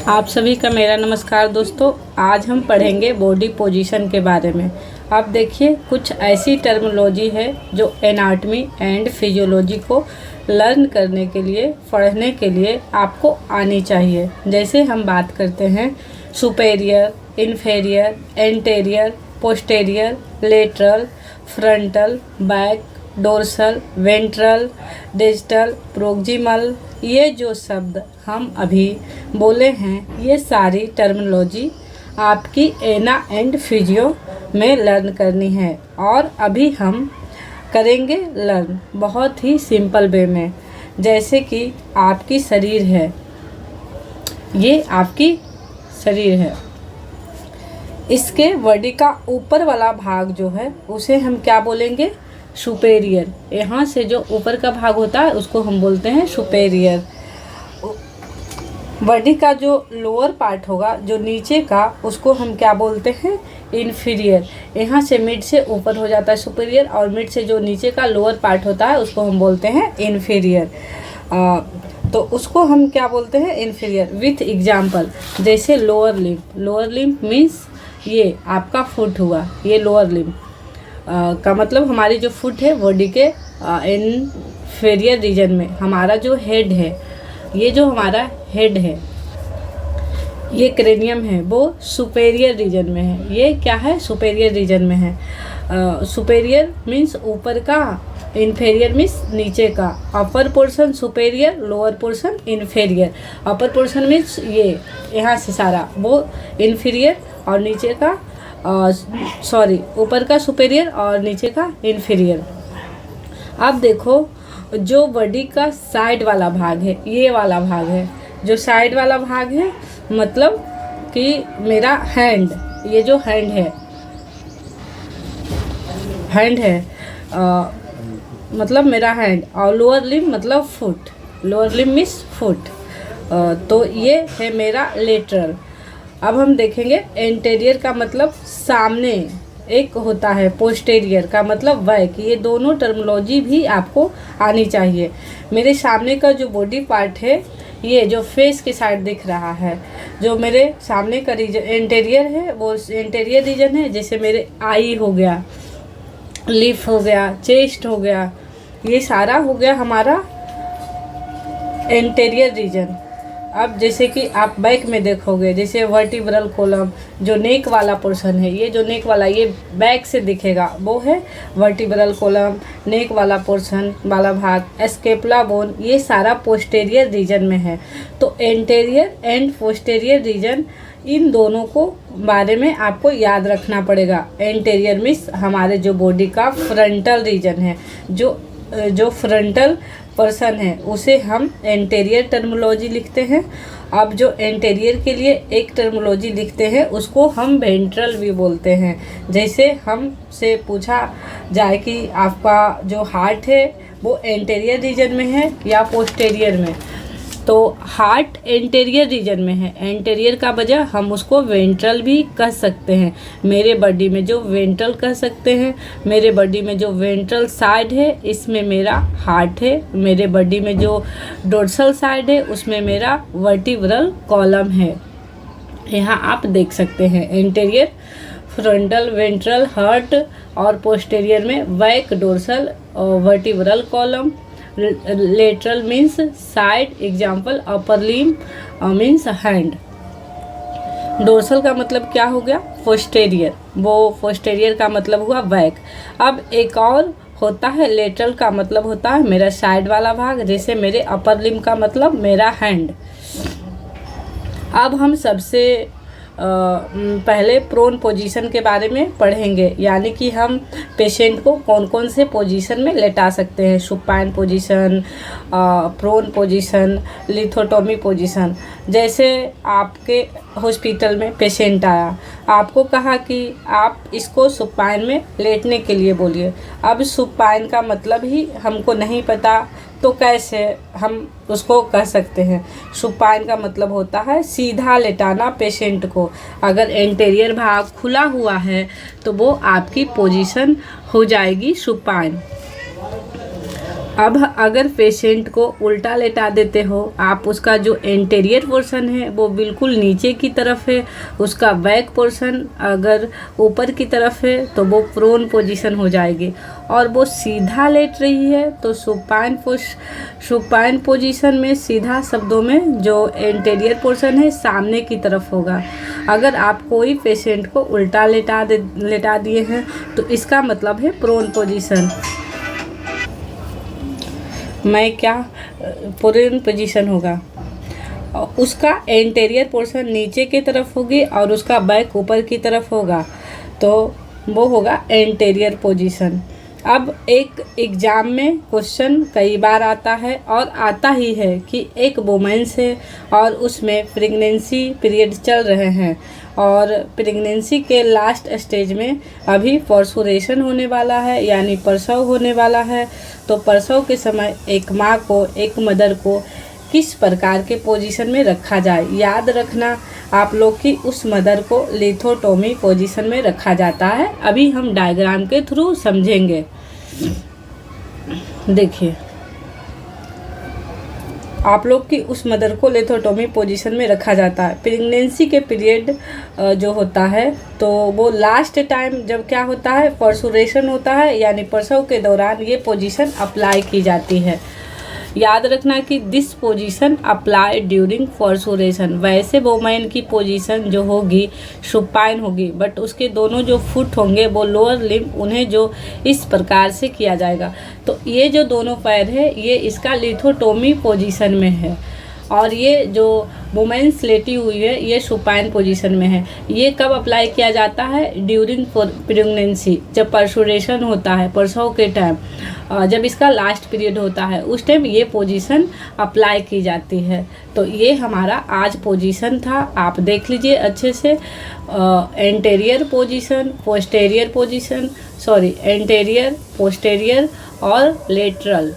आप सभी का मेरा नमस्कार दोस्तों। आज हम पढ़ेंगे बॉडी पोजीशन के बारे में। अब देखिए, कुछ ऐसी टर्मिनोलॉजी है जो एनाटॉमी एंड फिजियोलॉजी को लर्न करने के लिए, पढ़ने के लिए आपको आनी चाहिए। जैसे हम बात करते हैं superior, inferior, anterior, posterior, lateral, frontal, back, dorsal, ventral, digital, proximal. ये जो शब्द हम अभी बोले हैं, ये सारी टर्मिनोलॉजी आपकी एना एंड फिजियो में लर्न करनी है। और अभी हम करेंगे लर्न बहुत ही सिंपल वे में। जैसे कि आपकी शरीर है, ये आपकी शरीर है, इसके बॉडी का ऊपर वाला भाग जो है उसे हम क्या बोलेंगे? सुपेरियर। यहाँ से जो ऊपर का भाग होता है उसको हम बोलते हैं सुपेरियर। बॉडी का जो लोअर पार्ट होगा, जो नीचे का, उसको हम क्या बोलते हैं? इन्फीरियर। यहाँ से मिड से ऊपर हो जाता है सुपेरियर, और मिड से जो नीचे का लोअर पार्ट होता है उसको हम बोलते हैं इन्फीरियर। तो उसको हम क्या बोलते हैं? इन्फीरियर। विथ एग्जाम्पल, जैसे lower limb. Lower limb means ये आपका फुट हुआ, ये लोअर लिम्ब का मतलब हमारी जो फुट है बॉडी के इन्फीरियर रीजन में। हमारा जो हेड है, ये जो हमारा हेड है, ये क्रेनियम है, वो सुपेरियर रीजन में है। ये क्या है? सुपेरियर रीजन में है। सुपेरियर मीन्स ऊपर का, इन्फेरियर मीन्स नीचे का। Upper portion superior, lower portion inferior. Upper portion means ये यहाँ से सारा, वो इन्फीरियर, और नीचे का ऊपर का सुपेरियर और नीचे का इन्फीरियर। अब देखो, जो बॉडी का साइड वाला भाग है, ये वाला भाग है, जो साइड वाला भाग है, मतलब कि मेरा हैंड, ये जो हैंड है, मतलब मेरा हैंड, और लोअर लिम्ब मतलब foot. Lower limb means foot. तो ये है मेरा लेटरल। अब हम देखेंगे एंटेरियर का मतलब सामने, एक होता है पोस्टेरियर का मतलब बैक। ये दोनों टर्मिनोलॉजी भी आपको आनी चाहिए। मेरे सामने का जो बॉडी पार्ट है, ये जो फेस के साइड दिख रहा है, जो मेरे सामने का रीजन एंटेरियर है, वो एंटेरियर रीजन है। जैसे मेरे आई हो गया, लिप हो गया, चेस्ट हो गया, ये सारा हो गया हमारा एंटेरियर रीजन। अब जैसे कि आप बैक में देखोगे, जैसे वर्टिब्रल कॉलम, जो नेक वाला पोर्शन है, ये जो नेक वाला, ये बैक से दिखेगा, वो है वर्टिब्रल कॉलम। नेक वाला पोर्शन वाला भाग, स्केपुला बोन, ये सारा पोस्टेरियर रीजन में है। तो एंटेरियर एंड पोस्टेरियर रीजन, इन दोनों को बारे में आपको याद रखना पड़ेगा। एंटेरियर मीन्स हमारे जो बॉडी का फ्रंटल रीजन है, जो फ्रंटल पर्सन है, उसे हम एंटेरियर टर्मिनोलॉजी लिखते हैं। अब जो एंटेरियर के लिए एक टर्मिनोलॉजी लिखते हैं, उसको हम वेंट्रल भी बोलते हैं। जैसे हमसे पूछा जाए कि आपका जो हार्ट है वो एंटेरियर रीजन में है या पोस्टेरियर में, तो हार्ट एंटेरियर रीजन में है। एंटेरियर का वजह हम उसको वेंट्रल भी कह सकते हैं। मेरे बॉडी में जो वेंट्रल कह सकते हैं, मेरे बॉडी में जो वेंट्रल साइड है, इसमें मेरा हार्ट है। मेरे बॉडी में जो डोर्सल साइड है, उसमें मेरा वर्टिब्रल कॉलम है। यहाँ आप देख सकते हैं एंटेरियर, फ्रंटल, वेंट्रल, हार्ट, और पोस्टेरियर में back, dorsal, vertebral column. Lateral means side, example upper limb means hand. Dorsal का मतलब क्या हो गया? पोस्टेरियर। वो पोस्टेरियर का मतलब हुआ बैक। अब एक और होता है लेटरल का मतलब होता है मेरा साइड वाला भाग। जैसे मेरे अपर लिम्ब का मतलब मेरा हैंड। अब हम सबसे पहले प्रोन पोजीशन के बारे में पढ़ेंगे, यानी कि हम पेशेंट को कौन कौन से पोजीशन में लेटा सकते हैं। Supine position, prone position, lithotomy position. जैसे आपके हॉस्पिटल में पेशेंट आया, आपको कहा कि आप इसको सुपाइन में लेटने के लिए बोलिए। अब सुपाइन का मतलब ही हमको नहीं पता, तो कैसे हम उसको कह सकते हैं? सुपाइन का मतलब होता है सीधा लेटाना पेशेंट को। अगर एंटेरियर भाग खुला हुआ है तो वो आपकी पोजीशन हो जाएगी सुपाइन। अब अगर पेशेंट को उल्टा लेटा देते हो आप, उसका जो एंटीरियर पोर्शन है वो बिल्कुल नीचे की तरफ है, उसका बैक पोर्शन अगर ऊपर की तरफ है तो वो प्रोन पोजीशन हो जाएगी। और वो सीधा लेट रही है तो सुपाइन पोजीशन में सीधा शब्दों में जो एंटीरियर पोर्शन है सामने की तरफ होगा। अगर आप कोई पेशेंट को उल्टा लेटा दिए हैं तो इसका मतलब है प्रोन पोजीशन। प्रोन पोजीशन होगा, उसका एंटीरियर पोर्शन नीचे की तरफ होगी और उसका बैक ऊपर की तरफ होगा, तो वो होगा एंटीरियर पोजीशन। अब एक एग्ज़ाम में क्वेश्चन कई बार आता है और आता ही है कि एक वुमेन्स है और उसमें प्रेगनेंसी पीरियड चल रहे हैं और प्रेगनेंसी के लास्ट स्टेज में अभी पर्सुरेशन होने वाला है, यानी प्रसव होने वाला है। तो प्रसव के समय एक माँ को, एक मदर को किस प्रकार के पोजीशन में रखा जाए, याद रखना आप लोग कि उस मदर को लिथोटोमी पोजीशन में रखा जाता है। अभी हम डायग्राम के थ्रू समझेंगे। देखिए, आप लोग की उस मदर को लिथोटोमी पोजीशन में रखा जाता है। प्रेगनेंसी के पीरियड जो होता है तो वो लास्ट टाइम जब क्या होता है, पर्सुरेशन होता है, यानी प्रसव के दौरान ये पोजीशन अप्लाई की जाती है। याद रखना कि दिस पोजीशन अप्लाई ड्यूरिंग पर्सुरेशन। वैसे वोमेन की पोजीशन जो होगी सुपाइन होगी, बट उसके दोनों जो फुट होंगे वो लोअर लिम्ब, उन्हें जो इस प्रकार से किया जाएगा। तो ये जो दोनों पैर है ये इसका लिथोटोमी पोजीशन में है और ये जो वुमेन्स लेटी हुई है ये सुपाइन पोजीशन में है। ये कब अप्लाई किया जाता है, ड्यूरिंग प्रेगनेंसी, जब पर्सुरेशन होता है, प्रसव के टाइम, जब इसका लास्ट पीरियड होता है उस टाइम ये पोजीशन अप्लाई की जाती है। तो ये हमारा आज पोजीशन था, आप देख लीजिए अच्छे से। Anterior position, posterior position, anterior, posterior और लेटरल।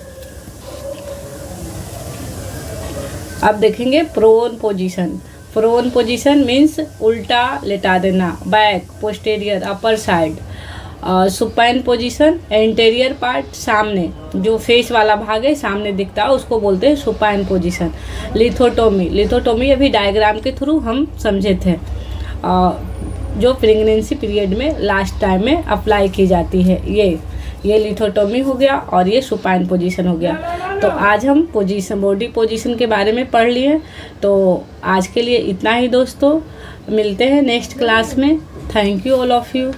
अब देखेंगे prone position. Prone position means उल्टा लेटा देना, back, posterior, upper side. Supine position, anterior part, सामने जो फेस वाला भाग है सामने दिखता है उसको बोलते हैं सुपाइन पोजीशन। लिथोटोमी अभी डायग्राम के थ्रू हम समझे थे, जो प्रेगनेंसी पीरियड में लास्ट टाइम में अप्लाई की जाती है। ये लिथोटोमी हो गया और ये सुपाइन पोजीशन हो गया। तो आज हम बॉडी पोजीशन के बारे में पढ़ लिए। तो आज के लिए इतना ही दोस्तों, मिलते हैं नेक्स्ट क्लास में। Thank you all of you.